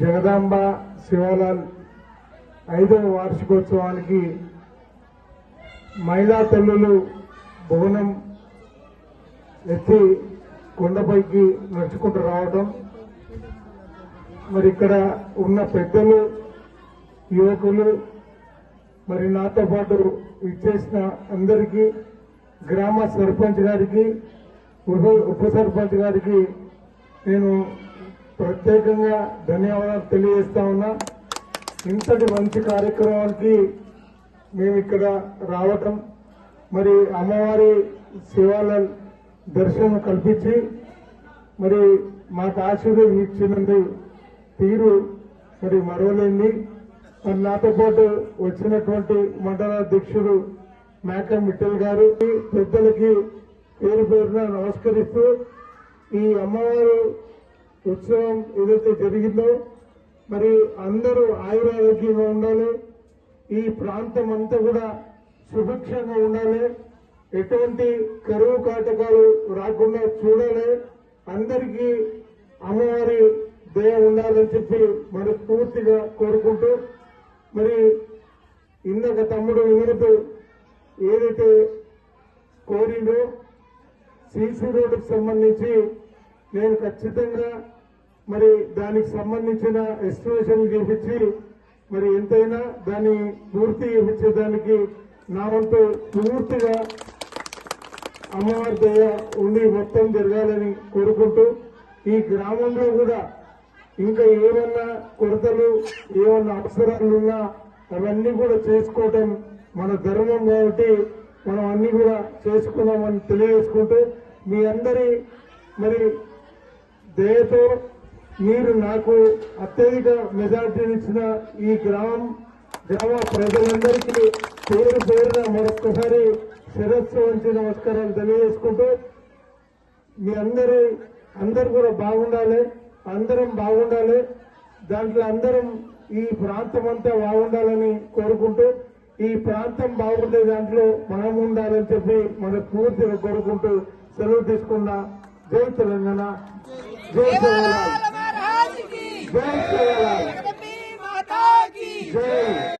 జగదాంబ శివలాల్ 5వ వార్షికోత్సవానికి మహిళా తల్లులు భవనం ఎత్తి కొండపైకి నడుచుకుంటూ రావడం, మరి ఇక్కడ ఉన్న పెద్దలు, యువకులు, మరి నాతో పాటు ఇచ్చేసిన అందరికీ, గ్రామ సర్పంచ్ గారికి, ఉప సర్పంచ్ గారికి నేను ప్రత్యేకంగా ధన్యవాదాలు తెలియజేస్తా ఉన్నా. ఇంతటి మంచి కార్యక్రమానికి మేము ఇక్కడ రావటం, మరి అమ్మవారి శివాలయం దర్శనం కల్పించి మరి మాకు ఆశీర్వాదం ఇచ్చినందు తీరు మరి మరవలేంది. మరి నాతో పాటు వచ్చినటువంటి మండల అధ్యక్షుడు మేక మిట్టల్ గారు, పెద్దలకి పేరు పేరున నమస్కరిస్తూ, ఈ అమ్మవారు ఉత్సవం ఏదైతే జరిగిందో మరి అందరూ ఆయురారోగ్యంగా ఉండాలి, ఈ ప్రాంతం అంతా కూడా సుభిక్షంగా ఉండాలి, ఎటువంటి కరువు కాటకాలు రాకుండా చూడాలి, అందరికీ అమ్మవారి దయ ఉండాలని చెప్పి మనస్ఫూర్తిగా కోరుకుంటూ, మరి ఇందాక తమ్ముడు వినుతూ ఏదైతే కోరిందో సీసీ రోడ్డుకు సంబంధించి నేను ఖచ్చితంగా మరి దానికి సంబంధించిన ఎస్టిమేషన్ చేపించి మరి ఎంతైనా దాన్ని పూర్తి చేయించేదానికి నా వంతు పూర్తిగా అమ్మవారి దయ ఉండి మొత్తం జరగాలని కోరుకుంటూ, ఈ గ్రామంలో కూడా ఇంకా ఏమన్నా కొరతలు, ఏమన్నా అవసరాలున్నా అవన్నీ కూడా చేసుకోవటం మన ధర్మం కాబట్టి మనం అన్ని కూడా చేసుకున్నామని తెలియజేసుకుంటూ, మీ అందరి మరి దయతో మీరు నాకు అత్యధిక మెజార్టీనిచ్చిన ఈ గ్రామ ప్రజలందరికీ పేరు పేరున మరొక్కసారి శిరస్సు వంచి నమస్కారాలు తెలియజేసుకుంటూ, మీ అందరూ కూడా బాగుండాలి, అందరం బాగుండాలి, దాంట్లో అందరం ఈ ప్రాంతం అంతా బాగుండాలని కోరుకుంటూ, ఈ ప్రాంతం బాగుండే దాంట్లో మనం ఉండాలని చెప్పి పూర్తిగా కోరుకుంటూ సెలవు తీసుకున్నా. జై తెలంగాణ, జై తెలంగాణ, జై తెలంగాణ, జై.